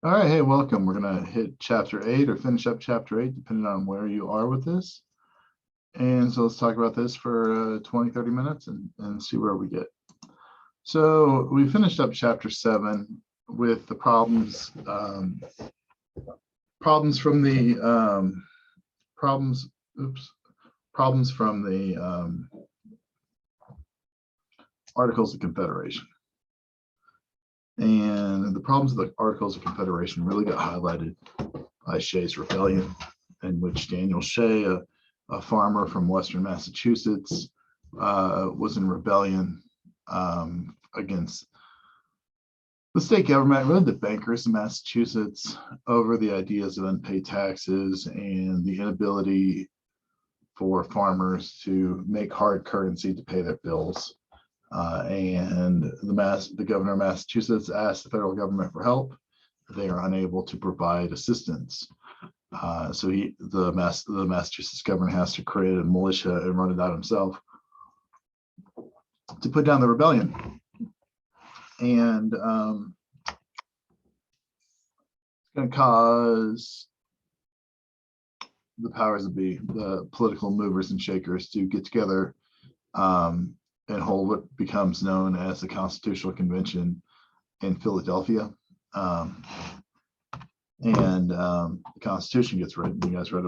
All right, hey, welcome. We're going to hit chapter 8 or finish up chapter 8, depending on where you are with this. And so let's talk about this for 20, 30 minutes and see where we get. So we finished up chapter 7 with the problems from the problems from the Articles of Confederation. And the problems of the Articles of Confederation really got highlighted by Shays' Rebellion, in which Daniel Shay, a farmer from Western Massachusetts, was in rebellion against the state government, really the bankers in Massachusetts, over the ideas of unpaid taxes and the inability for farmers to make hard currency to pay their bills. And the governor of Massachusetts asked the federal government for help. They are unable to provide assistance. So the Massachusetts governor has to create a militia and run it out himself to put down the rebellion. And it's going to cause the powers that be, the political movers and shakers, to get together and hold what becomes known as the Constitutional Convention in Philadelphia. The Constitution gets written. You guys learned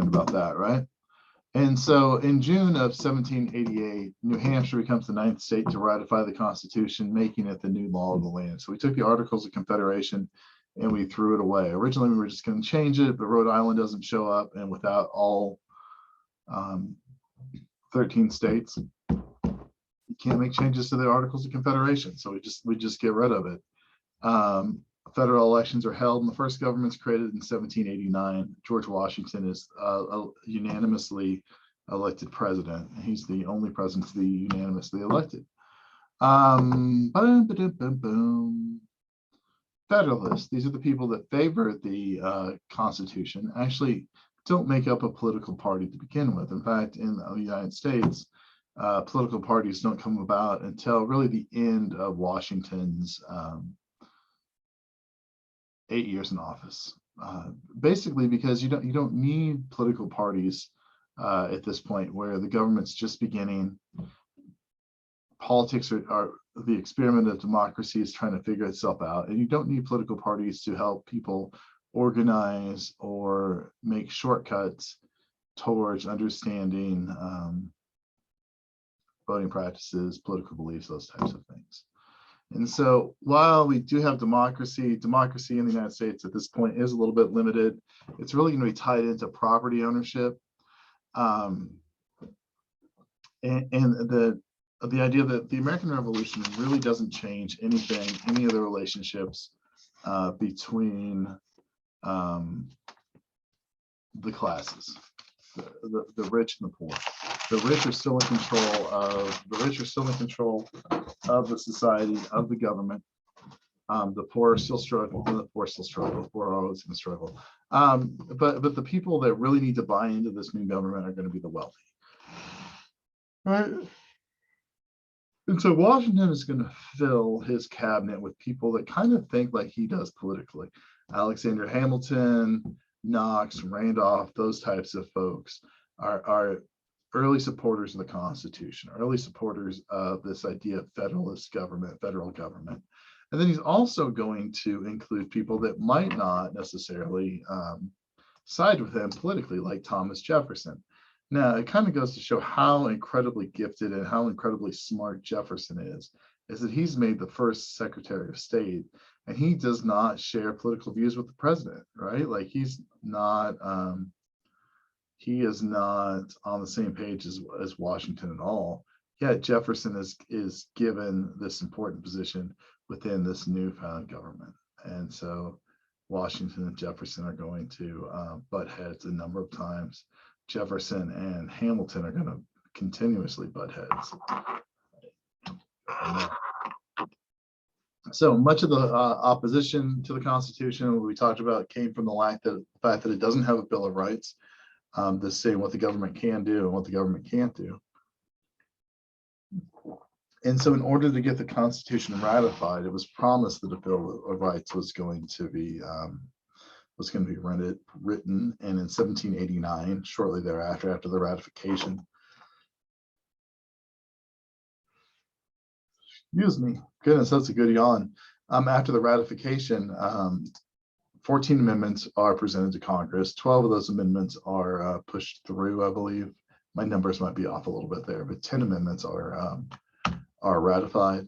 about that, right? And so in June of 1788, New Hampshire becomes the 9th state to ratify the Constitution, making it the new law of the land. So we took the Articles of Confederation and we threw it away. Originally, we were just going to change it, but Rhode Island doesn't show up, and without all 13 states, you can't make changes to the Articles of Confederation. So we just get rid of it. Federal elections are held, and the first government's created in 1789. George Washington is unanimously elected president. He's the only president to be unanimously elected. Federalists, these are the people that favor the Constitution, actually don't make up a political party to begin with. In fact, in the United States, political parties don't come about until really the end of Washington's 8 years in office, basically because you don't need political parties at this point, where the government's just beginning. Politics are the experiment of democracy is trying to figure itself out, and you don't need political parties to help people organize or make shortcuts towards understanding voting practices, political beliefs, those types of things. And so while we do have democracy in the United States at this point is a little bit limited. It's really going to be tied into property ownership. And the idea that the American Revolution really doesn't change anything, any of the relationships between the classes, the rich and the poor. The rich are still in control of the society, of the government. The poor are still struggling. The poor still struggle. The poor are always going to struggle. But the people that really need to buy into this new government are going to be the wealthy, right? And so Washington is going to fill his cabinet with people that kind of think like he does politically. Alexander Hamilton, Knox, Randolph, those types of folks are early supporters of the Constitution, early supporters of this idea of federalist government, federal government. And then he's also going to include people that might not necessarily side with him politically, like Thomas Jefferson. Now, it kind of goes to show how incredibly gifted and how incredibly smart Jefferson is that he's made the first Secretary of State, and he does not share political views with the president, right? Like he is not on the same page as Washington at all. Yet Jefferson is given this important position within this newfound government. And so Washington and Jefferson are going to butt heads a number of times. Jefferson and Hamilton are going to continuously butt heads. So much of the opposition to the Constitution we talked about came from the fact that it doesn't have a Bill of Rights. This saying what the government can do and what the government can't do. And so in order to get the Constitution ratified, it was promised that a Bill of Rights was going to be written. And in 1789, shortly thereafter, after the ratification, excuse me, goodness, that's a good yawn. After the ratification, 14 amendments are presented to Congress. 12 of those amendments are pushed through, I believe. My numbers might be off a little bit there, but 10 amendments are ratified.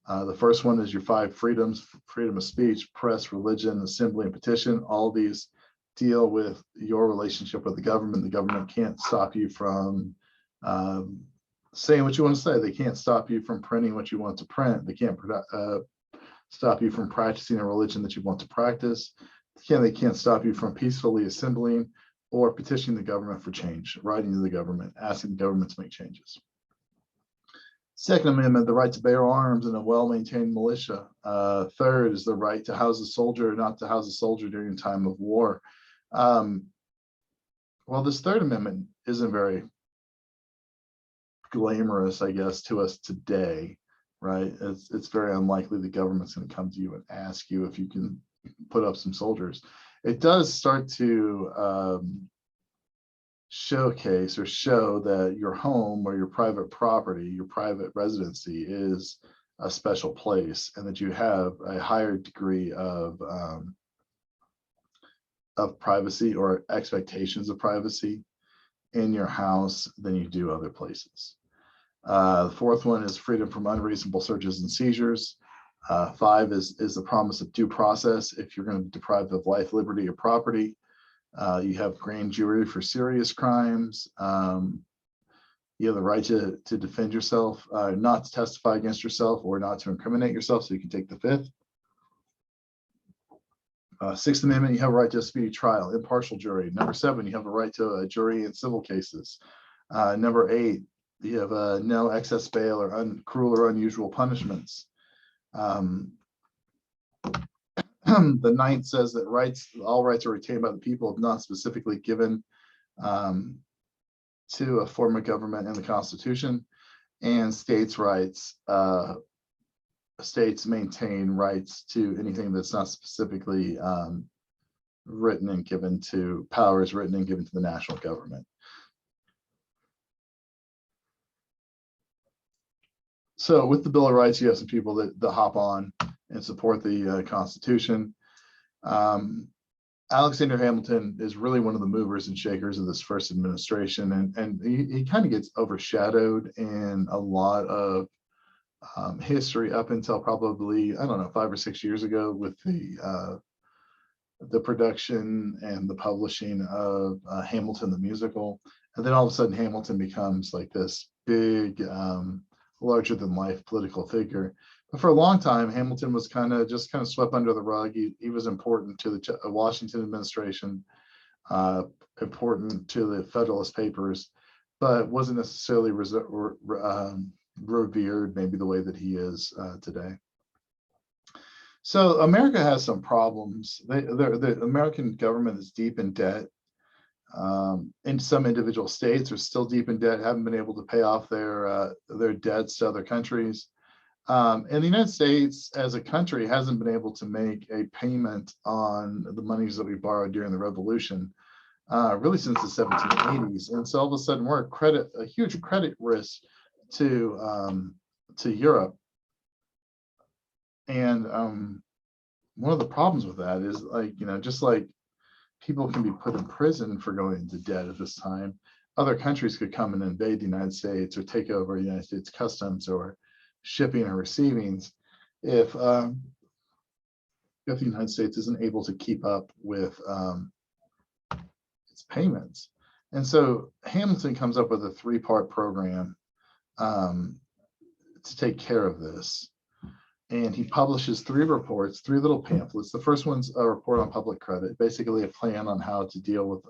The first one is your 5 freedoms: freedom of speech, press, religion, assembly, and petition. All these deal with your relationship with the government. The government can't stop you from saying what you want to say. They can't stop you from printing what you want to print. They can't stop you from practicing a religion that you want to practice. They can't stop you from peacefully assembling or petitioning the government for change, writing to the government, asking the government to make changes. Second Amendment, the right to bear arms in a well-maintained militia. Third is the right to house a soldier, not to house a soldier during a time of war. Well, this Third Amendment isn't very glamorous, I guess, to us today, right? It's very unlikely the government's going to come to you and ask you if you can put up some soldiers. It does start to showcase or show that your home or your private property, your private residency is a special place, and that you have a higher degree of privacy or expectations of privacy in your house than you do other places. The fourth one is freedom from unreasonable searches and seizures. 5 is the promise of due process. If you're going to be deprived of life, liberty, or property, you have grand jury for serious crimes. You have the right to defend yourself, not to testify against yourself, or not to incriminate yourself, so you can take the 5th. Sixth Amendment, you have a right to a speedy trial, impartial jury. Number 7, you have a right to a jury in civil cases. Number 8, you have no excess bail or cruel or unusual punishments. The 9th says that all rights are retained by the people, if not specifically given to a form of government in the Constitution. And states' rights, states maintain rights to anything that's not specifically written and given to powers written and given to the national government. So with the Bill of Rights, you have some people that hop on and support the Constitution. Alexander Hamilton is really one of the movers and shakers of this first administration, and he kind of gets overshadowed in a lot of history up until probably, I don't know, 5 or 6 years ago, with the production and the publishing of Hamilton the musical. And then all of a sudden Hamilton becomes like this big, larger than life political figure. But for a long time, Hamilton was kind of swept under the rug. He was important to the Washington administration, important to the Federalist Papers, but wasn't necessarily revered maybe the way that he is today. So America has some problems. The American government is deep in debt. In some individual states are still deep in debt, haven't been able to pay off their debts to other countries. And the United States as a country hasn't been able to make a payment on the monies that we borrowed during the Revolution, really since the 1780s. And so all of a sudden we're a huge credit risk to Europe. And one of the problems with that is, just like people can be put in prison for going into debt at this time, other countries could come and invade the United States or take over United States customs or shipping or receiving if the United States isn't able to keep up with its payments. And so Hamilton comes up with a 3-part program to take care of this. And he publishes 3 reports, 3 little pamphlets. The first one's a report on public credit, basically a plan on how to deal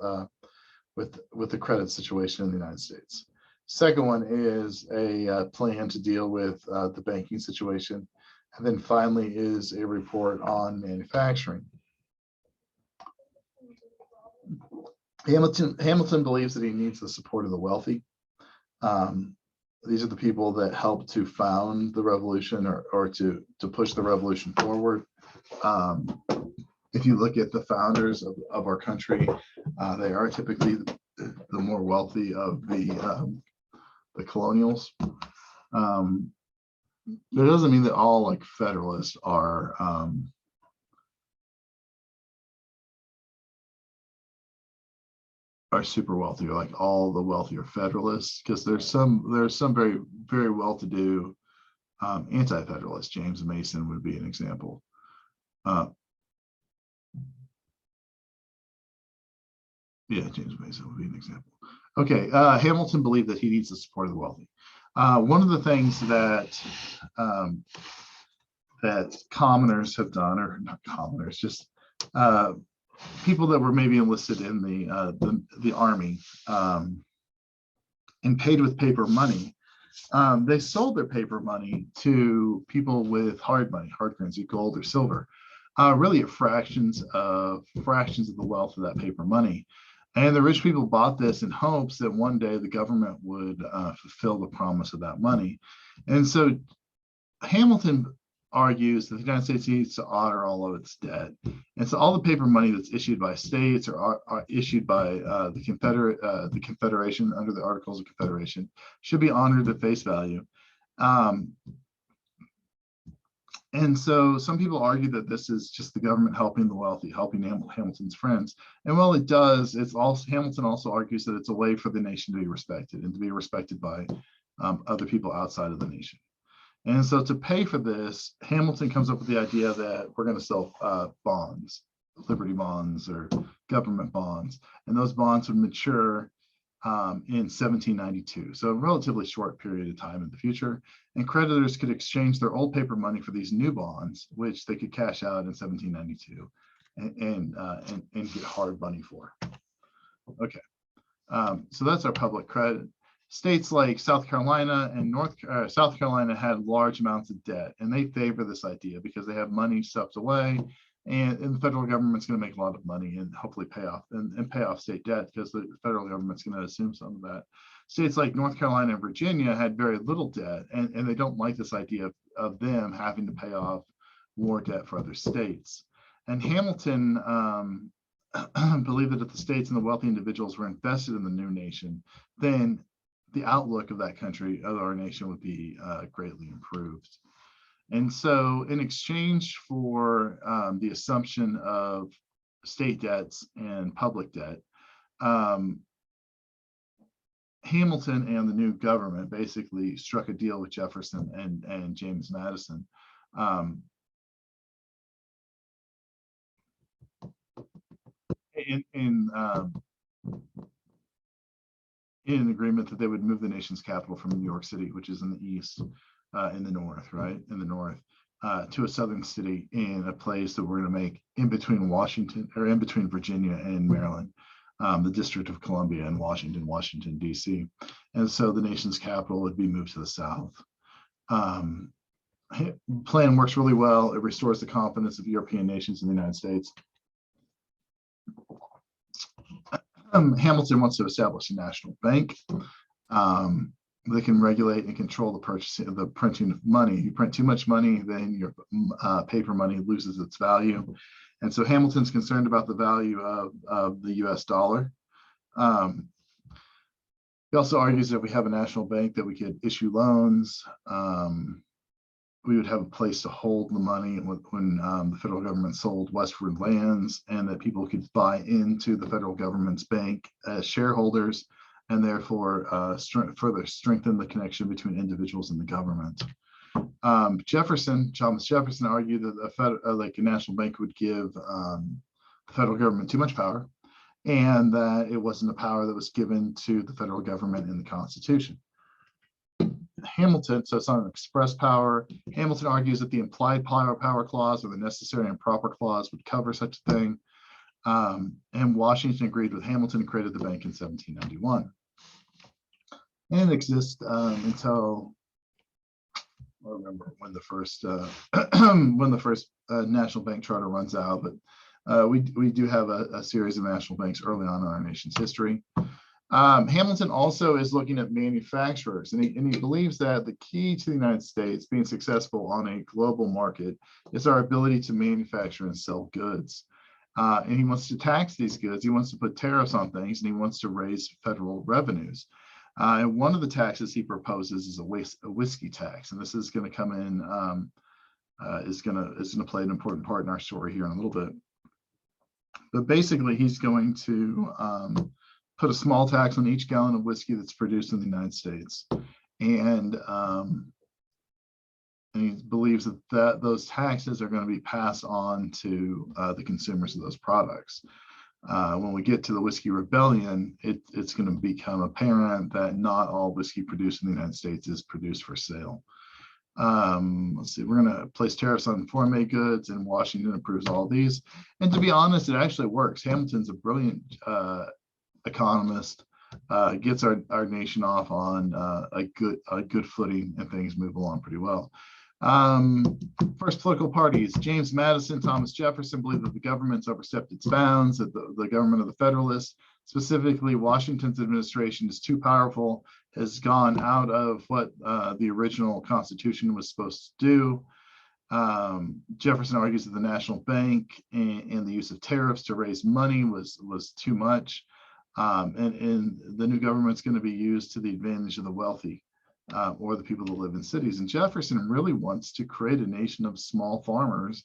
with the credit situation in the United States. Second one is a plan to deal with the banking situation. And then finally is a report on manufacturing. Hamilton believes that he needs the support of the wealthy. these are the people that helped to found the revolution or to push the revolution forward. If you look at the founders of our country, they are typically the more wealthy of the colonials. That doesn't mean that all like Federalists are super wealthy, or like all the wealthier Federalists, because there's some very, very well-to-do anti-Federalists. James Mason would be an example. Yeah, James Mason would be an example. Okay, Hamilton believed that he needs the support of the wealthy. One of the things that that commoners have done, or not commoners, just people that were maybe enlisted in the army and paid with paper money, they sold their paper money to people with hard money, hard currency, gold or silver, really at fractions of the wealth of that paper money. And the rich people bought this in hopes that one day the government would fulfill the promise of that money. And so Hamilton argues that the United States needs to honor all of its debt. And so all the paper money that's issued by states or are issued by the Confederation under the Articles of Confederation should be honored at face value. And so some people argue that this is just the government helping the wealthy, helping Hamilton's friends. And while it does, it's also, Hamilton also argues that it's a way for the nation to be respected and to be respected by other people outside of the nation. And so to pay for this, Hamilton comes up with the idea that we're going to sell bonds, Liberty bonds or government bonds, and those bonds would mature in 1792, so a relatively short period of time in the future, and creditors could exchange their old paper money for these new bonds, which they could cash out in 1792 and get hard money for. Okay, so that's our public credit. States like South Carolina and South Carolina had large amounts of debt, and they favor this idea because they have money stuffed away. And the federal government's going to make a lot of money and hopefully pay off state debt, because the federal government's going to assume some of that. States like North Carolina and Virginia had very little debt, and they don't like this idea of them having to pay off war debt for other states. And Hamilton believed that if the states and the wealthy individuals were invested in the new nation, then the outlook of that country, of our nation, would be greatly improved. And so in exchange for the assumption of state debts and public debt, Hamilton and the new government basically struck a deal with Jefferson and James Madison. In an agreement that they would move the nation's capital from New York City, which is in the east, in the north, right? In the north, to a southern city in a place that we're going to make in between Washington, or in between Virginia and Maryland, the District of Columbia and Washington, D.C. And so the nation's capital would be moved to the south. Plan works really well. It restores the confidence of European nations in the United States. Hamilton wants to establish a national bank. They can regulate and control the purchasing of the printing of money. You print too much money, then your paper money loses its value. And so Hamilton's concerned about the value of the US dollar. He also argues that if we have a national bank, that we could issue loans. We would have a place to hold the money when the federal government sold westward lands, and that people could buy into the federal government's bank as shareholders, and therefore further strengthen the connection between individuals and the government. Thomas Jefferson argued that a national bank would give the federal government too much power, and that it wasn't a power that was given to the federal government in the Constitution. Hamilton, so it's not an express power. Hamilton argues that the implied power clause or the necessary and proper clause would cover such a thing. And Washington agreed with Hamilton and created the bank in 1791. And it exists until, I don't remember when the first national bank charter runs out, but we do have a series of national banks early on in our nation's history. Hamilton also is looking at manufacturers, and he believes that the key to the United States being successful on a global market is our ability to manufacture and sell goods. And he wants to tax these goods. He wants to put tariffs on things, and he wants to raise federal revenues. And one of the taxes he proposes is a whiskey tax, and this is going to come in, is going to play an important part in our story here in a little bit. But basically, he's going to put a small tax on each gallon of whiskey that's produced in the United States, and he believes that those taxes are going to be passed on to the consumers of those products. When we get to the Whiskey Rebellion, it's going to become apparent that not all whiskey produced in the United States is produced for sale. Let's see, we're going to place tariffs on foreign-made goods, and Washington approves all these. And to be honest, it actually works. Hamilton's a brilliant economist, gets our nation off on a good footing, and things move along pretty well. First political parties: James Madison, Thomas Jefferson believe that the government's overstepped its bounds, that the government of the Federalists, specifically Washington's administration, is too powerful, has gone out of what the original Constitution was supposed to do. Jefferson argues that the national bank and the use of tariffs to raise money was too much. And the new government's going to be used to the advantage of the wealthy or the people that live in cities. And Jefferson really wants to create a nation of small farmers,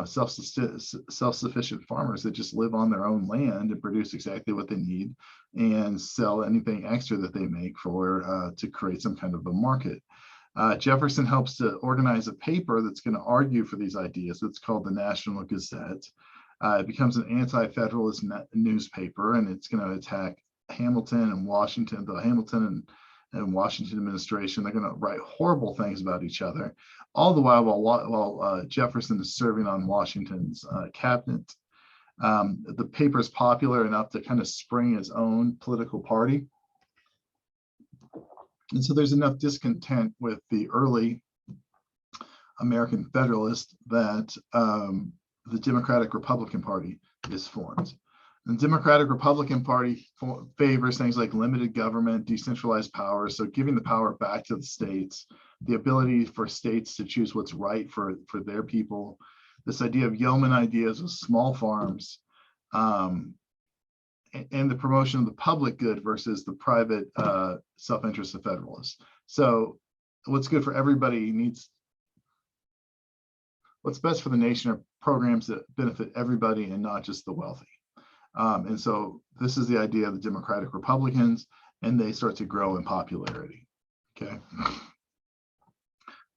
self-sufficient farmers that just live on their own land and produce exactly what they need and sell anything extra that they make for to create some kind of a market. Jefferson helps to organize a paper that's going to argue for these ideas. It's called the National Gazette. It becomes an anti-federalist newspaper, and it's going to attack Hamilton and Washington, the Hamilton and Washington administration. They're going to write horrible things about each other, all the while Jefferson is serving on Washington's cabinet. The paper is popular enough to kind of spring its own political party. And so there's enough discontent with the early American Federalists that the Democratic Republican Party is formed. The Democratic Republican Party favors things like limited government, decentralized power, so giving the power back to the states, the ability for states to choose what's right for their people, this idea of yeoman ideas of small farms, and the promotion of the public good versus the private self-interest of Federalists. So what's good for everybody what's best for the nation are programs that benefit everybody and not just the wealthy. And so this is the idea of the Democratic Republicans, and they start to grow in popularity. Okay.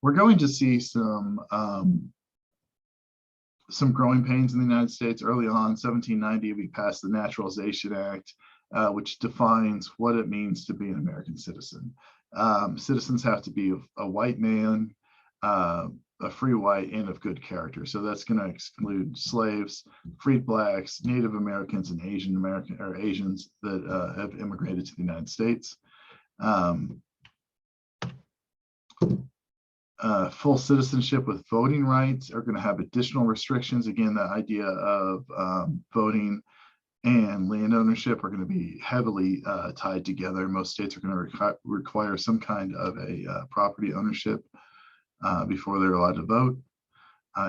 We're going to see some growing pains in the United States. Early on, 1790, we passed the Naturalization Act, which defines what it means to be an American citizen. Citizens have to be a white man, a free white, and of good character. So that's going to exclude slaves, freed blacks, Native Americans, and Asians that have immigrated to the United States. Full citizenship with voting rights are going to have additional restrictions. Again, the idea of voting and land ownership are going to be heavily tied together. Most states are going to require some kind of a property ownership before they're allowed to vote.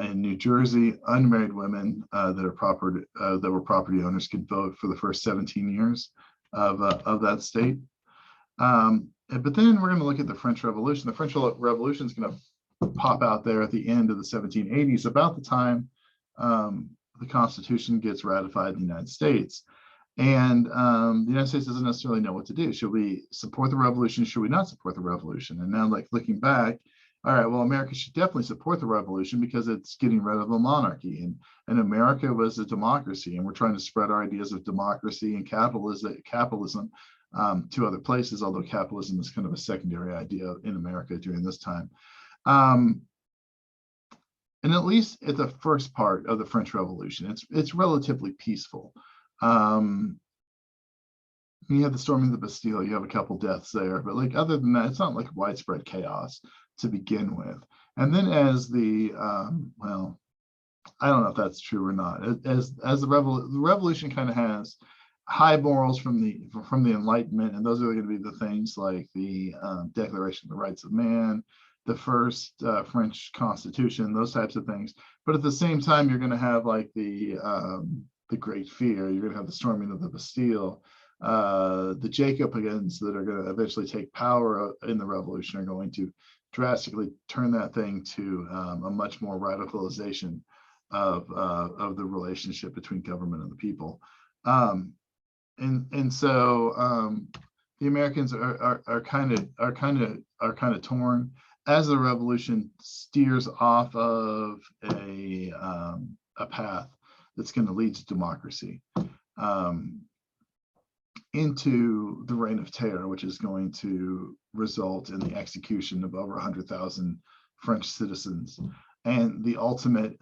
In New Jersey, unmarried women that were property owners could vote for the first 17 years of that state. But then we're going to look at the French Revolution. The French Revolution is going to pop out there at the end of the 1780s, about the time the Constitution gets ratified in the United States. And the United States doesn't necessarily know what to do. Should we support the revolution? Should we not support the revolution? And now, like, looking back, all right, well, America should definitely support the revolution because it's getting rid of the monarchy. And America was a democracy, and we're trying to spread our ideas of democracy and capitalism to other places, although capitalism is kind of a secondary idea in America during this time. And at least at the first part of the French Revolution, it's relatively peaceful. You have the storming of the Bastille, you have a couple deaths there, but like other than that, it's not like widespread chaos to begin with. And then as the well, I don't know if that's true or not. As the revolution kind of has high morals from the Enlightenment, and those are going to be the things like the Declaration of the Rights of Man, the first French Constitution, those types of things. But at the same time, you're going to have like the Great Fear. You're going to have the storming of the Bastille. The Jacobins that are going to eventually take power in the revolution are going to drastically turn that thing to a much more radicalization of the relationship between government and the people. And so the Americans are kind of torn as the revolution steers off of a path that's going to lead to democracy, into the reign of terror, which is going to result in the execution of over 100,000 French citizens, and the ultimate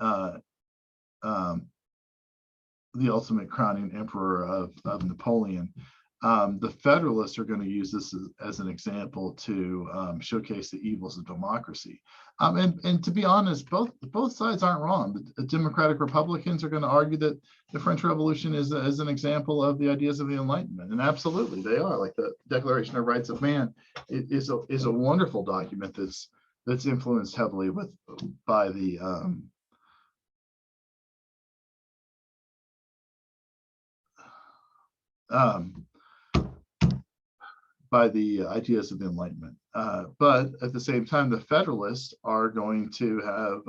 crowning emperor of Napoleon. The Federalists are going to use this as an example to showcase the evils of democracy. And to be honest, both sides aren't wrong. The Democratic Republicans are going to argue that the French Revolution is an example of the ideas of the Enlightenment, and absolutely they are. Like the Declaration of Rights of Man is a wonderful document that's influenced heavily by the ideas of the Enlightenment. But at the same time, the Federalists are going to have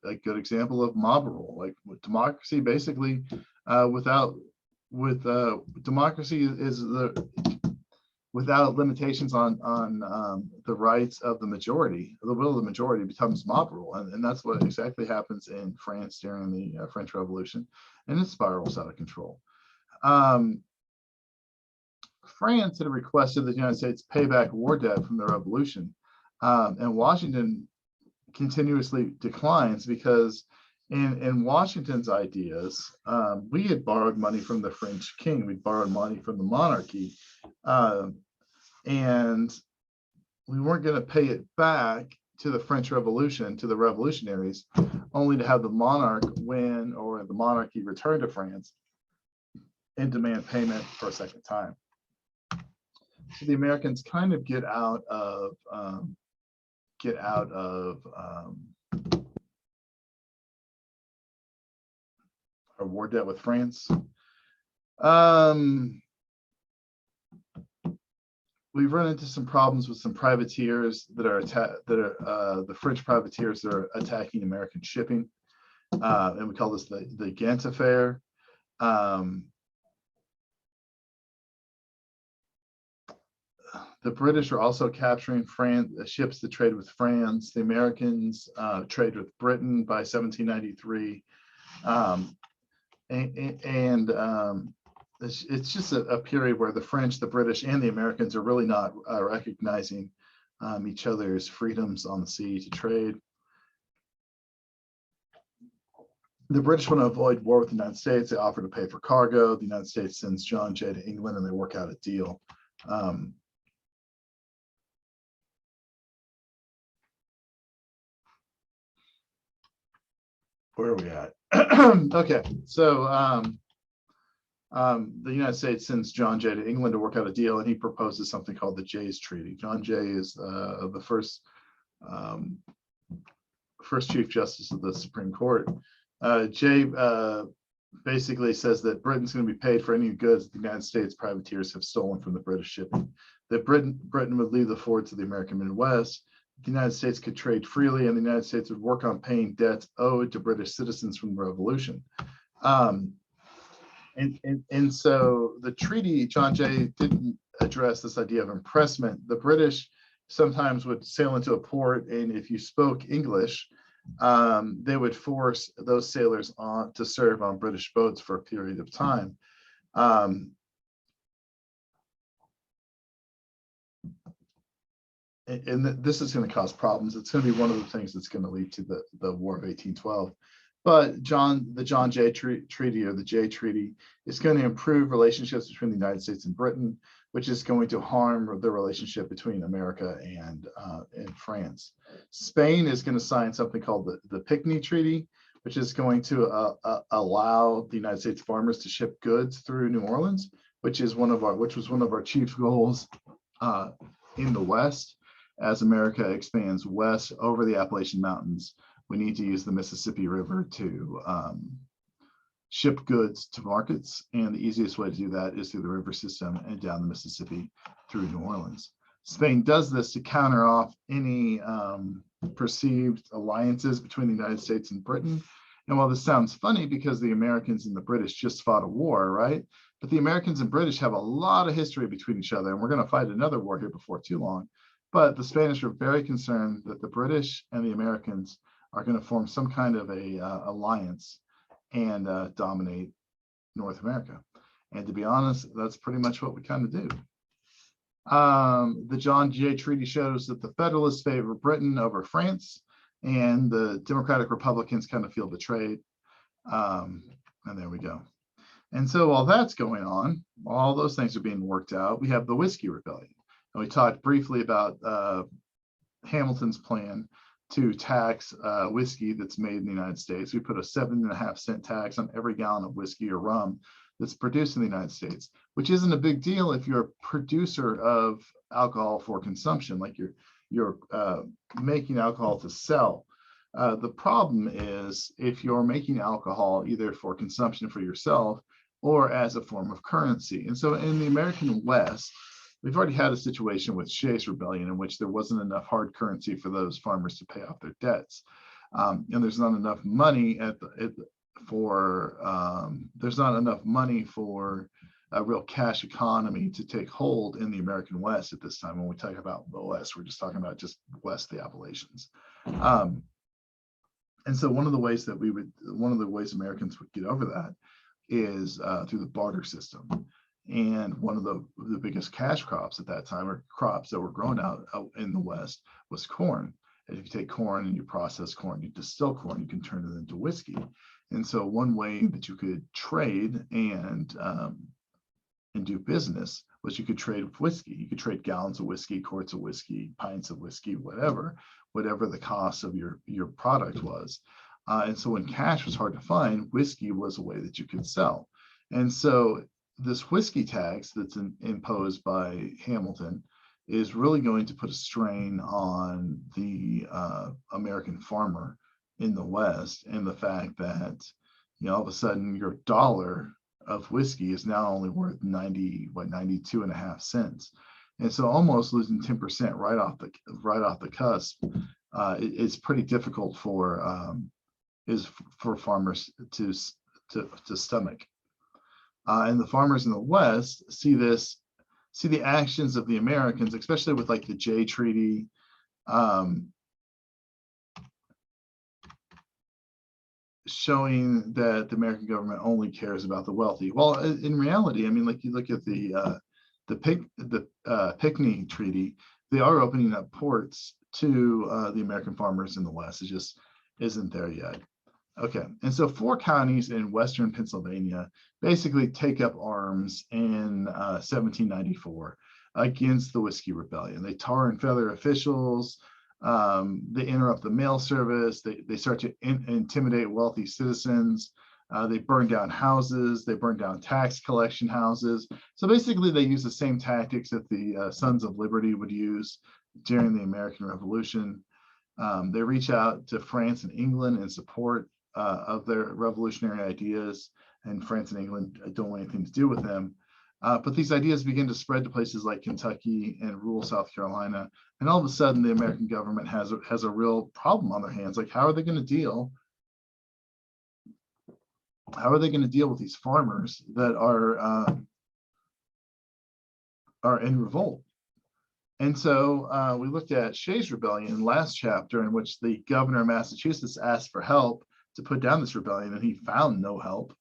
a good example of mob rule, like with democracy. Basically, democracy is without limitations on the rights of the majority. The will of the majority becomes mob rule, and that's what exactly happens in France during the French Revolution, and it spirals out of control. France had requested that the United States pay back war debt from the revolution, and Washington continuously declines because in Washington's ideas, we had borrowed money from the French king, we borrowed money from the monarchy, and we weren't going to pay it back to the French Revolution, to the revolutionaries, only to have the monarch win or the monarchy return to France and demand payment for a second time. So the Americans kind of get out of our war debt with France. We've run into some problems with some privateers that are the French privateers that are attacking American shipping, and we call this the Ghent affair. The British are also capturing ships that trade with France. The Americans trade with Britain by 1793. It's just a period where the French, the British, and the Americans are really not recognizing each other's freedoms on the sea to trade. The British want to avoid war with the United States. They offer to pay for cargo. The United States sends John Jay to England, and they work out a deal. Where are we at? Okay, so the United States sends John Jay to England to work out a deal, and he proposes something called the Jay's Treaty. John Jay is the first Chief Justice of the Supreme Court. Jay basically says that Britain's going to be paid for any goods the United States privateers have stolen from the British shipping. That Britain would leave the forts of the American Midwest. The United States could trade freely, and the United States would work on paying debts owed to British citizens from the Revolution. And so the treaty, John Jay didn't address this idea of impressment. The British sometimes would sail into a port, and if you spoke English, they would force those sailors on to serve on British boats for a period of time. And this is going to cause problems. It's going to be one of the things that's going to lead to the War of 1812. But the John Jay Treaty, or the Jay Treaty, is going to improve relationships between the United States and Britain, which is going to harm the relationship between America and France. Spain is going to sign something called the Pinckney Treaty, which is going to allow the United States farmers to ship goods through New Orleans, which was one of our chief goals in the West. As America expands west over the Appalachian Mountains, we need to use the Mississippi River to ship goods to markets, and the easiest way to do that is through the river system and down the Mississippi through New Orleans. Spain does this to counter off any perceived alliances between the United States and Britain. And while this sounds funny because the Americans and the British just fought a war, right? But the Americans and British have a lot of history between each other, and we're going to fight another war here before too long. But the Spanish are very concerned that the British and the Americans are going to form some kind of a alliance and dominate North America. And to be honest, that's pretty much what we kind of do. The John Jay Treaty shows that the Federalists favor Britain over France, and the Democratic Republicans kind of feel betrayed. And there we go. And so while that's going on, all those things are being worked out, we have the Whiskey Rebellion. And we talked briefly about Hamilton's plan to tax whiskey that's made in the United States. We put a 7.5-cent tax on every gallon of whiskey or rum that's produced in the United States, which isn't a big deal if you're a producer of alcohol for consumption, like you're making alcohol to sell. The problem is if you're making alcohol either for consumption for yourself or as a form of currency. And so in the American West, we've already had a situation with Shays' Rebellion in which there wasn't enough hard currency for those farmers to pay off their debts. And there's not enough money for a real cash economy to take hold in the American West at this time. When we talk about the West, we're just talking about just west of the Appalachians. And so one of the ways Americans would get over that is through the barter system. And one of the biggest cash crops at that time, or crops that were grown out in the West, was corn. And if you take corn and you process corn, you distill corn, you can turn it into whiskey. And so one way that you could trade and do business was you could trade whiskey. You could trade gallons of whiskey, quarts of whiskey, pints of whiskey, whatever the cost of your product was. And so when cash was hard to find, whiskey was a way that you could sell. And so this whiskey tax that's imposed by Hamilton is really going to put a strain on the American farmer in the West, and the fact that all of a sudden your dollar of whiskey is now only worth 92.5 cents, and so almost losing 10% right off the cusp is pretty difficult for farmers to stomach. And the farmers in the West see the actions of the Americans, especially with like the Jay Treaty, showing that the American government only cares about the wealthy. Well, in reality, I mean, like you look at the Pinckney Treaty, they are opening up ports to the American farmers in the West. It just isn't there yet. Okay, and so 4 counties in Western Pennsylvania basically take up arms in 1794 against the Whiskey Rebellion. They tar and feather officials. They interrupt the mail service. They start to intimidate wealthy citizens. They burn down houses. They burn down tax collection houses. So basically, they use the same tactics that the Sons of Liberty would use during the American Revolution. They reach out to France and England in support of their revolutionary ideas, and France and England don't want anything to do with them. But these ideas begin to spread to places like Kentucky and rural South Carolina, and all of a sudden the American government has a real problem on their hands. Like, how are they going to deal with these farmers that are in revolt? And so we looked at Shays' Rebellion last chapter, in which the governor of Massachusetts asked for help to put down this rebellion, and he found no help.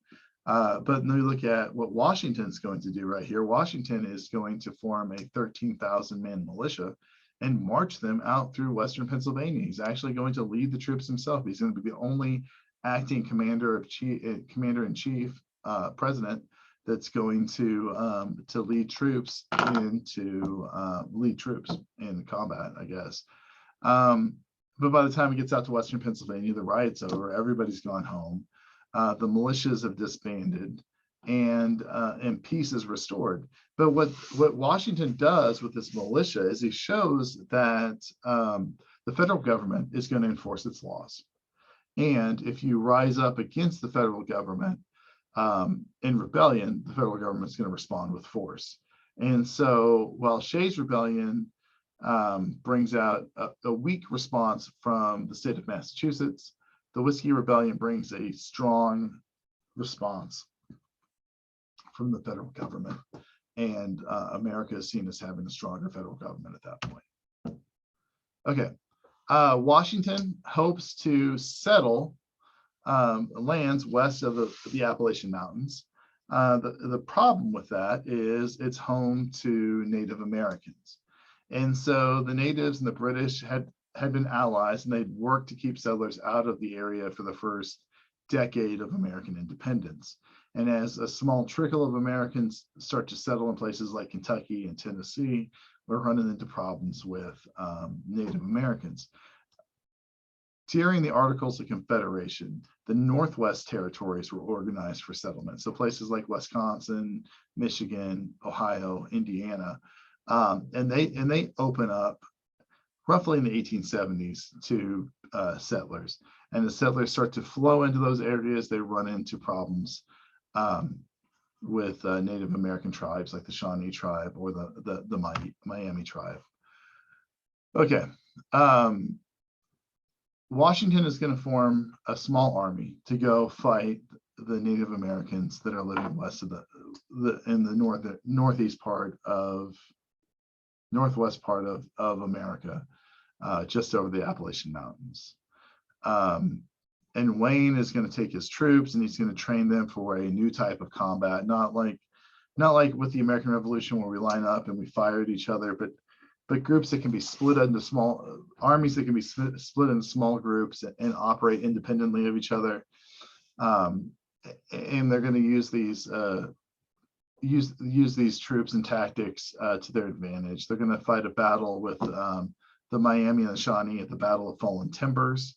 But then we look at what Washington's going to do right here. Washington is going to form a 13,000-man militia and march them out through Western Pennsylvania. He's actually going to lead the troops himself. He's going to be the only acting commander-in-chief president that's going to lead troops in combat, I guess. But by the time he gets out to Western Pennsylvania, the riot's over. Everybody's gone home. The militias have disbanded. and peace is restored. But what Washington does with this militia is he shows that the federal government is going to enforce its laws. And if you rise up against the federal government in rebellion, the federal government is going to respond with force. And so while Shays' Rebellion brings out a weak response from the state of Massachusetts, the Whiskey Rebellion brings a strong response from the federal government. And America is seen as having a stronger federal government at that point. Okay. Washington hopes to settle lands west of the Appalachian Mountains. The problem with that is it's home to Native Americans. And so the natives and the British had been allies, and they'd worked to keep settlers out of the area for the first decade of American independence. And as a small trickle of Americans start to settle in places like Kentucky and Tennessee, we're running into problems with Native Americans. During the Articles of Confederation, the Northwest territories were organized for settlement. So places like Wisconsin, Michigan, Ohio, Indiana, and they open up roughly in the 1870s to settlers. And the settlers start to flow into those areas. They run into problems with Native American tribes like the Shawnee tribe or the Miami tribe. Okay. Washington is going to form a small army to go fight the Native Americans that are living west of in the northwest part of America, just over the Appalachian Mountains. And Wayne is going to take his troops and he's going to train them for a new type of combat, not like with the American Revolution where we line up and we fire at each other, but groups that can be split into small armies that can be split into small groups and operate independently of each other. And they're going to use these troops and tactics to their advantage. They're going to fight a battle with the Miami and the Shawnee at the Battle of Fallen Timbers,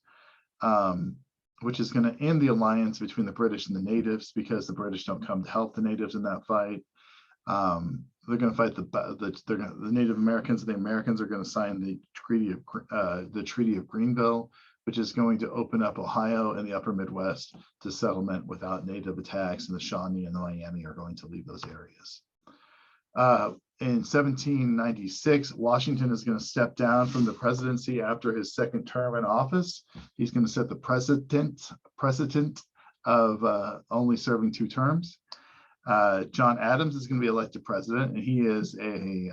which is going to end the alliance between the British and the natives because the British don't come to help the natives in that fight. They're going to fight the Native Americans, and the Americans are going to sign the Treaty of Greenville, which is going to open up Ohio and the upper Midwest to settlement without native attacks, and the Shawnee and the Miami are going to leave those areas. In 1796, Washington is going to step down from the presidency after his second term in office. He's going to set the precedent of only serving 2 terms. John Adams is going to be elected president, and he is he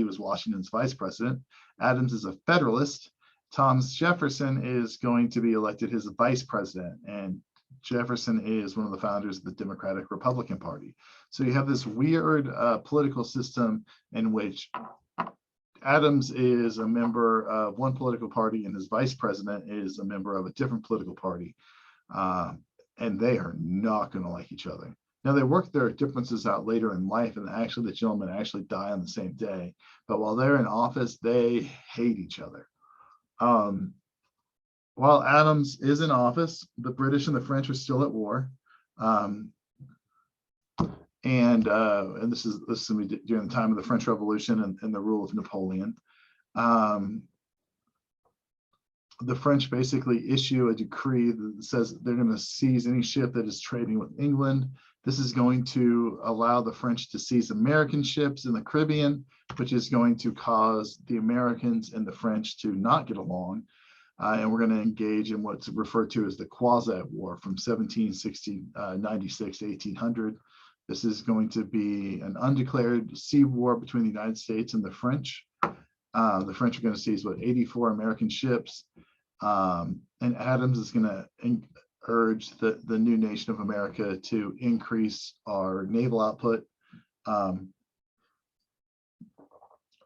was Washington's vice president. Adams is a Federalist. Thomas Jefferson is going to be elected his vice president, and Jefferson is one of the founders of the Democratic Republican Party. So you have this weird political system in which Adams is a member of one political party and his vice president is a member of a different political party, and they are not going to like each other. Now, they work their differences out later in life, and actually the gentlemen actually die on the same day. But while they're in office, they hate each other. While Adams is in office, the British and the French are still at war. And this is during the time of the French Revolution and the rule of Napoleon. The French basically issue a decree that says they're going to seize any ship that is trading with England. This is going to allow the French to seize American ships in the Caribbean, which is going to cause the Americans and the French to not get along. And we're going to engage in what's referred to as the Quasi-War from 1796 to 1800. This is going to be an undeclared sea war between the United States and the French. The French are going to seize 84 American ships. And Adams is going to urge the new nation of America to increase our naval output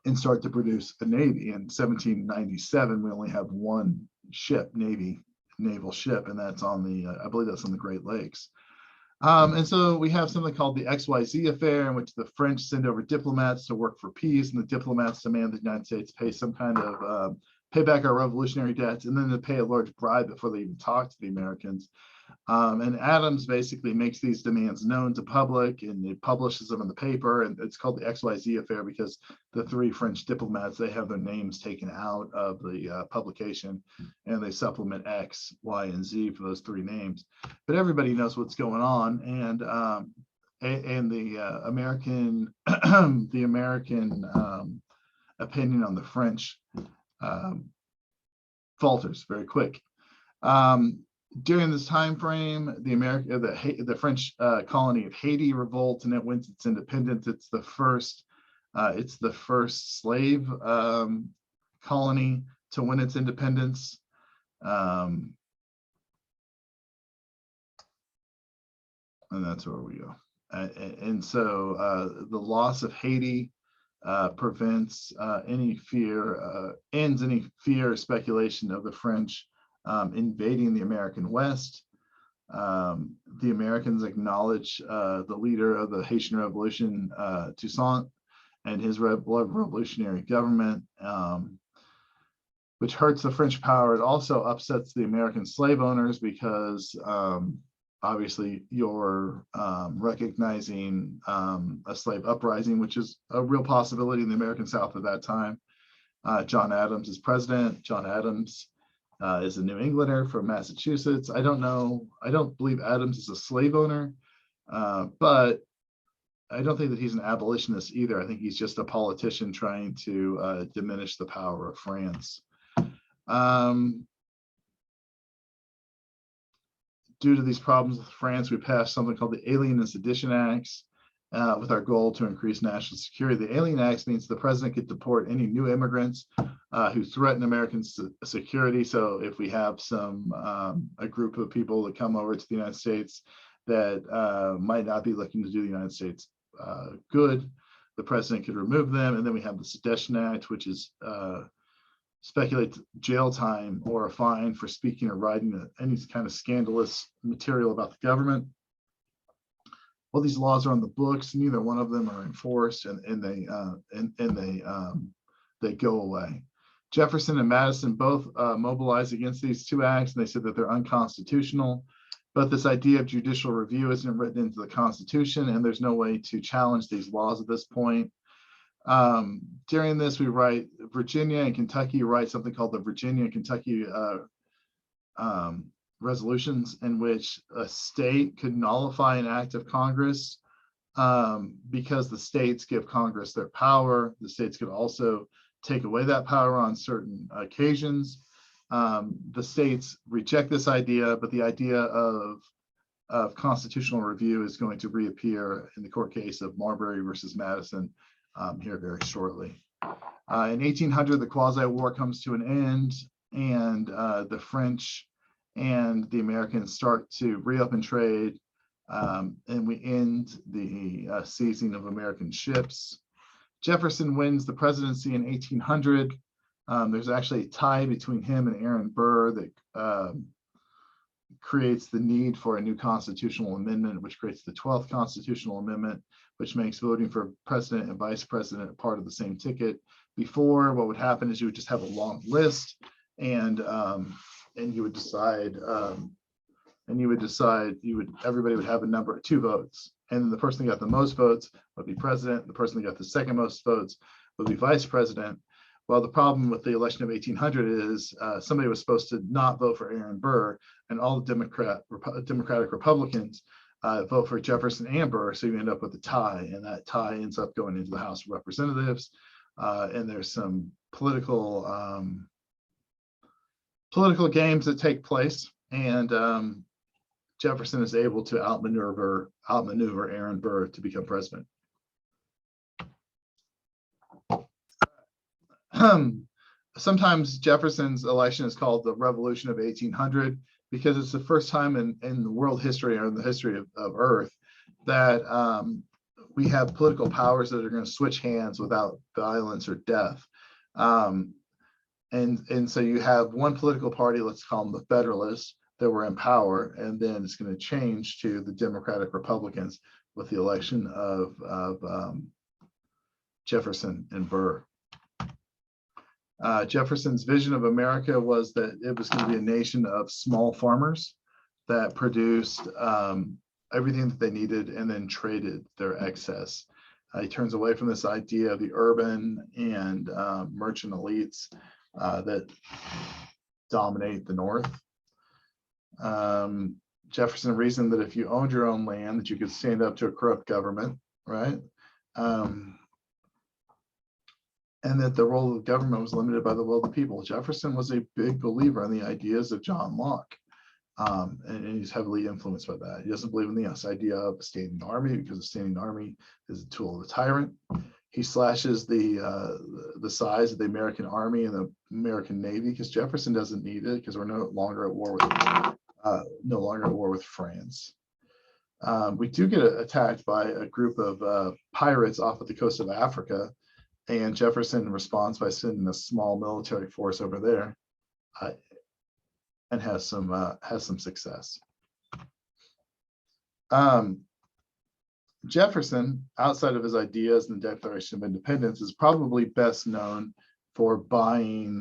and start to produce a navy. In 1797, we only have one naval ship, and that's on I believe that's on the Great Lakes. And so we have something called the XYZ affair, in which the French send over diplomats to work for peace, and the diplomats demand the United States pay some kind of pay back our revolutionary debts, and then they pay a large bribe before they even talk to the Americans. And Adams basically makes these demands known to public, and he publishes them in the paper. And it's called the XYZ affair because the three French diplomats, they have their names taken out of the publication, and they supplement X, Y, and Z for those three names. But everybody knows what's going on, and the American the American opinion on the French falters very quick. During this time frame, the French colony of Haiti revolts, and it wins its independence. It's the first slave colony to win its independence. And that's where we go. And so the loss of Haiti prevents ends any fear or speculation of the French invading the American West. The Americans acknowledge the leader of the Haitian Revolution, Toussaint, and his revolutionary government, which hurts the French power. It also upsets the American slave owners because obviously you're recognizing a slave uprising, which is a real possibility in the American South at that time. John Adams is president. John Adams is a New Englander from Massachusetts. I don't believe Adams is a slave owner, but I don't think that he's an abolitionist either. I think he's just a politician trying to diminish the power of France. Due to these problems with France, we passed something called the Alien and Sedition Acts with our goal to increase national security. The Alien Acts means the president could deport any new immigrants who threaten American security. So if we have a group of people that come over to the United States that might not be looking to do the United States good, the president could remove them. And then we have the Sedition Act, which is speculate jail time or a fine for speaking or writing any kind of scandalous material about the government. Well, these laws are on the books. Neither one of them are enforced, and they go away. Jefferson and Madison both mobilized against these two acts, and they said that they're unconstitutional. But this idea of judicial review isn't written into the Constitution, and there's no way to challenge these laws at this point. During this, we write Virginia and Kentucky write something called the Virginia and Kentucky resolutions, in which a state could nullify an act of Congress because the states give Congress their power. The states could also take away that power on certain occasions. The states reject this idea, but the idea of constitutional review is going to reappear in the court case of Marbury versus Madison here very shortly. In 1800, the quasi-war comes to an end, and the French and the Americans start to reopen trade, and we end the seizing of American ships. Jefferson wins the presidency in 1800. There's actually a tie between him and Aaron Burr that creates the need for a new constitutional amendment, which creates the 12th constitutional amendment, which makes voting for president and vice president a part of the same ticket. Before, what would happen is you would just have a long list, and you would decide, everybody would have a number of 2 votes, and the person who got the most votes would be president. The person who got the second most votes would be vice president. Well, the problem with the election of 1800 is somebody was supposed to not vote for Aaron Burr, and all the Democratic Republicans vote for Jefferson and Burr, so you end up with a tie, and that tie ends up going into the House of Representatives. And there's some political games that take place, and Jefferson is able to outmaneuver Aaron Burr to become president. Sometimes Jefferson's election is called the Revolution of 1800 because it's the first time in the world history, or in the history of Earth, that we have political powers that are going to switch hands without violence or death. And so you have one political party, let's call them the Federalists, that were in power, and then it's going to change to the Democratic Republicans with the election of Jefferson and Burr. Jefferson's vision of America was that it was going to be a nation of small farmers. that produced everything that they needed and then traded their excess. He turns away from this idea of the urban and merchant elites that dominate the North. Jefferson reasoned that if you owned your own land, that you could stand up to a corrupt government, right? And that the role of the government was limited by the will of the people. Jefferson was a big believer in the ideas of John Locke, and he's heavily influenced by that. He doesn't believe in the idea of a standing army, because a standing army is a tool of the tyrant. He slashes the size of the American Army and the American Navy because Jefferson doesn't need it, because we're no longer at war with France. We do get attacked by a group of pirates off of the coast of Africa, and Jefferson responds by sending a small military force over there, and has some success. Jefferson, outside of his ideas and the Declaration of Independence, is probably best known for buying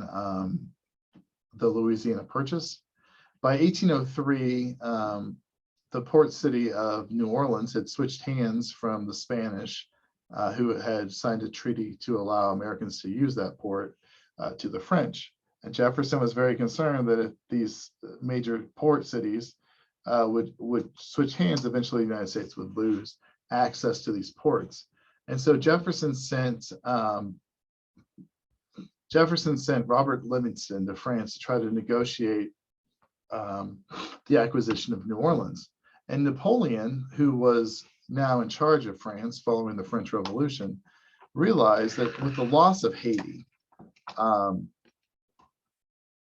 the Louisiana Purchase. By 1803, the port city of New Orleans had switched hands from the Spanish, who had signed a treaty to allow Americans to use that port, to the French. And Jefferson was very concerned that if these major port cities would switch hands, eventually the United States would lose access to these ports. And so Jefferson sent Robert Livingston to France to try to negotiate the acquisition of New Orleans. And Napoleon, who was now in charge of France following the French Revolution, realized that with the loss of Haiti,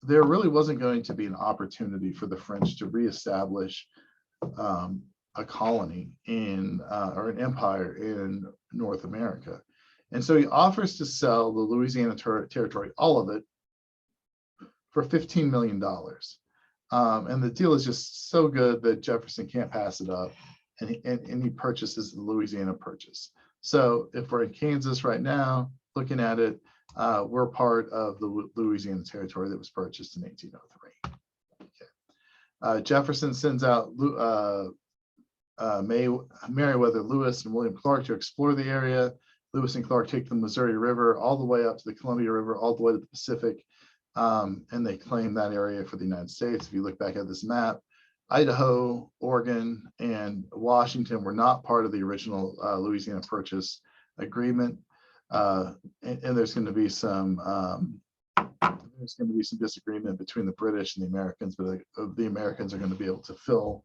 there really wasn't going to be an opportunity for the French to reestablish a colony or an empire in North America. And so he offers to sell the Louisiana territory, all of it, for $15 million. And the deal is just so good that Jefferson can't pass it up, and he purchases the Louisiana Purchase. So if we're in Kansas right now, looking at it, we're part of the Louisiana territory that was purchased in 1803. Okay. Jefferson sends out Meriwether Lewis and William Clark to explore the area. Lewis and Clark take the Missouri River all the way up to the Columbia River, all the way to the Pacific, and they claim that area for the United States. If you look back at this map, Idaho, Oregon, and Washington were not part of the original Louisiana Purchase agreement, and there's going to be some disagreement between the British and the Americans, but the Americans are going to be able to fill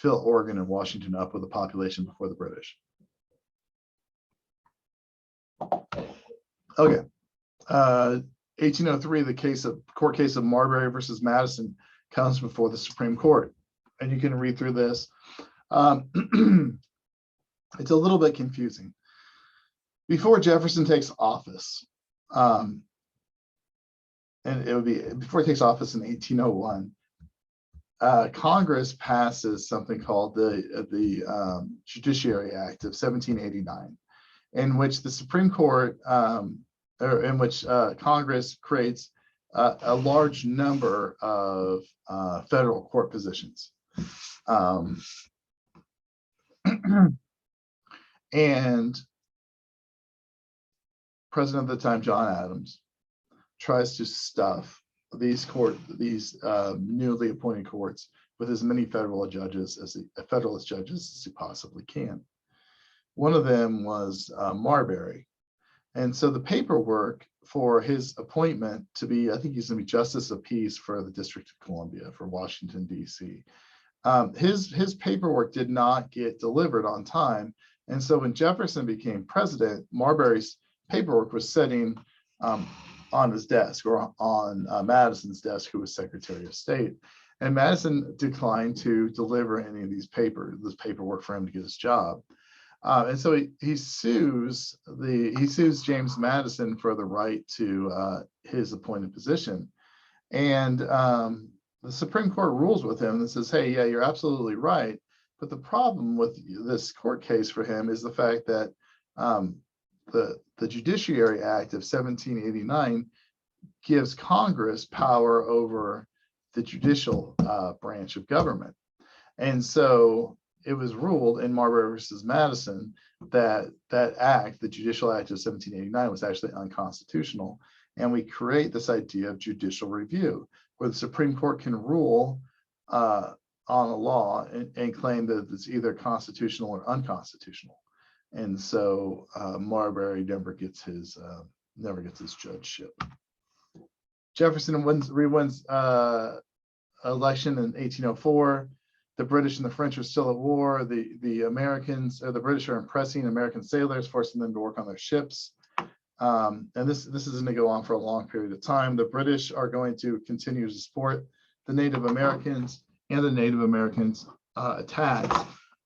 Oregon and Washington up with a population before the British. Okay. 1803, the court case of Marbury versus Madison comes before the Supreme Court, and you can read through this. It's a little bit confusing. Before Jefferson takes office, and it would be before he takes office in 1801, Congress passes something called the Judiciary Act of 1789, in which the Supreme Court, or in which Congress creates a large number of federal court positions. And President at the time, John Adams, tries to stuff these newly appointed courts with as many federalist judges as he possibly can. One of them was Marbury. And so the paperwork for his appointment to be, I think he's going to be Justice of Peace for the District of Columbia for Washington, D.C. His paperwork did not get delivered on time. And so when Jefferson became president, Marbury's paperwork was sitting on his desk, or on Madison's desk, who was Secretary of State. And Madison declined to deliver any of this paperwork for him to get his job. And so he sues James Madison for the right to his appointed position. And the Supreme Court rules with him and says, hey, yeah, you're absolutely right. But the problem with this court case for him is the fact that the Judiciary Act of 1789 gives Congress power over judicial branch of government. And so it was ruled in Marbury versus Madison that that act, the Judicial Act of 1789, was actually unconstitutional. And we create this idea of judicial review, where the Supreme Court can rule on a law and claim that it's either constitutional or unconstitutional. And so Marbury never gets his judgeship. Jefferson re-wins election in 1804. The British and the French are still at war. The Americans, or the British, are impressing American sailors, forcing them to work on their ships. And this isn't going to go on for a long period of time. The British are going to continue to support the Native Americans, and the Native Americans attacks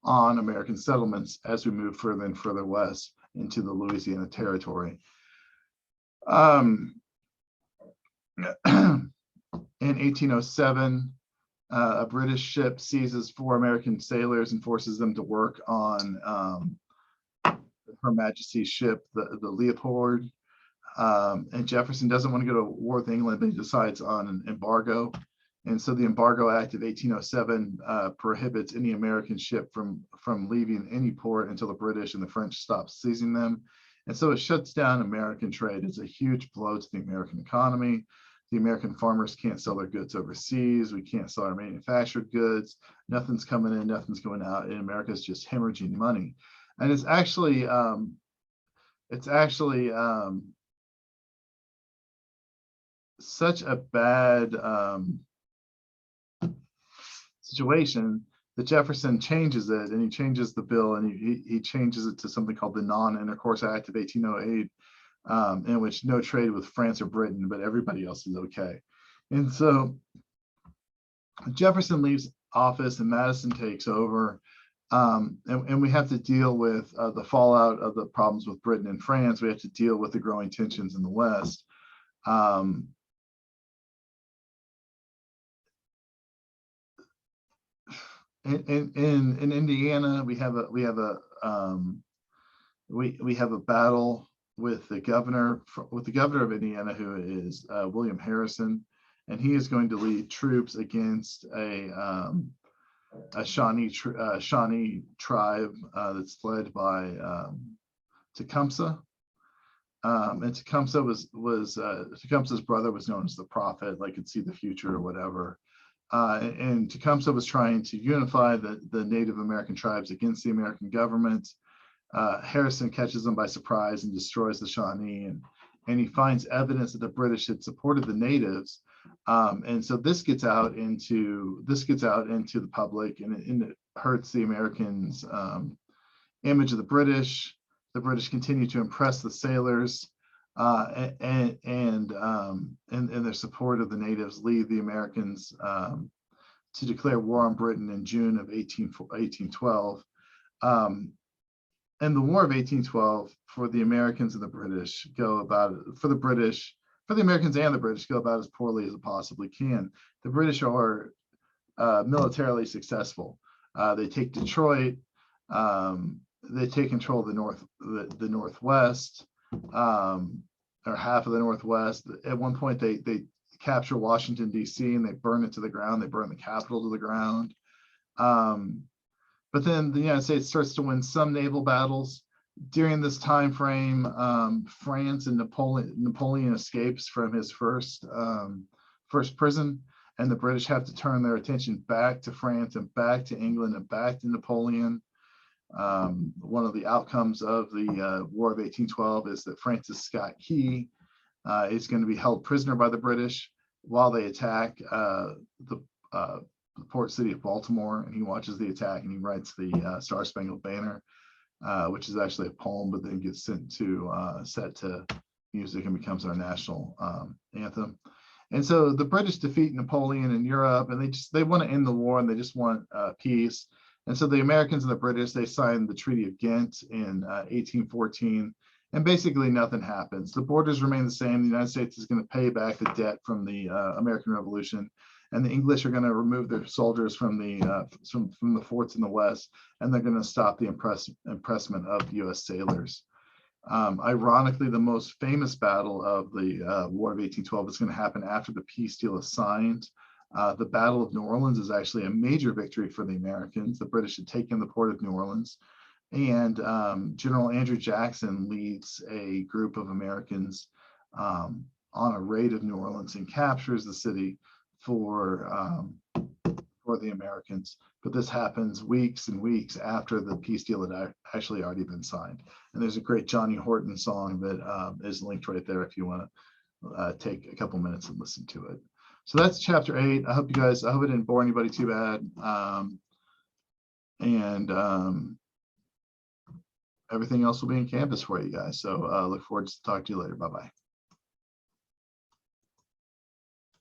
on American settlements as we move further and further west into the Louisiana Territory. In 1807, a British ship seizes 4 American sailors and forces them to work on Her Majesty's ship, the Leopold. And Jefferson doesn't want to go to war with England, but he decides on an embargo. And so the Embargo Act of 1807 prohibits any American ship from leaving any port until the British and the French stop seizing them. And so it shuts down American trade. It's a huge blow to the American economy. The American farmers can't sell their goods overseas. We can't sell our manufactured goods. Nothing's coming in, nothing's going out. And America's just hemorrhaging money. And it's actually such a bad situation that Jefferson changes it, and he changes the bill, and he changes it to something called the Non-Intercourse Act of 1808, in which no trade with France or Britain, but everybody else is okay. And so Jefferson leaves office and Madison takes over, and we have to deal with the fallout of the problems with Britain and France. We have to deal with the growing tensions in the West. In Indiana, we have a battle with the governor of Indiana, who is William Harrison, and he is going to lead troops against a Shawnee tribe that's led by Tecumseh. And Tecumseh's brother was known as the prophet, like could see the future or whatever. And Tecumseh was trying to unify the Native American tribes against the American government. Harrison catches them by surprise and destroys the Shawnee, and he finds evidence that the British had supported the natives. And so this gets out into the public, and it hurts the Americans' image of the British. The British continue to impress the sailors, and their support of the natives lead the Americans to declare war on Britain in June of 1812. And the War of 1812 for the Americans and the British for the Americans and the British go about as poorly as it possibly can. The British are militarily successful. They take Detroit. They take control of the Northwest, or half of the Northwest. At one point, they capture Washington, D.C., and they burn it to the ground. They burn the Capitol to the ground. But then the United States starts to win some naval battles. During this time frame, France and Napoleon escapes from his first prison, and the British have to turn their attention back to France and back to England and back to Napoleon. One of the outcomes of the War of 1812 is that Francis Scott Key is going to be held prisoner by the British while they attack the port city of Baltimore, and he watches the attack and he writes the Star Spangled Banner, which is actually a poem, but then gets set to music and becomes our national anthem. And so the British defeat Napoleon in Europe, and they want to end the war, and they just want peace. And so the Americans and the British, they signed the Treaty of Ghent in 1814, and basically nothing happens. The borders remain the same. The United States is going to pay back the debt from the American Revolution, and the English are going to remove their soldiers from the forts in the West, and they're going to stop the impressment of U.S. sailors. Ironically, the most famous battle of the War of 1812 is going to happen after the peace deal is signed. The Battle of New Orleans is actually a major victory for the Americans. The British had taken the port of New Orleans, and General Andrew Jackson leads a group of Americans on a raid of New Orleans and captures the city for the Americans. But this happens weeks and weeks after the peace deal had actually already been signed. And there's a great Johnny Horton song that is linked right there if you want to take a couple minutes and listen to it. So that's chapter 8. I hope it didn't bore anybody too bad. Everything else will be in Canvas for you guys. So look forward to talking to you later. Bye-bye.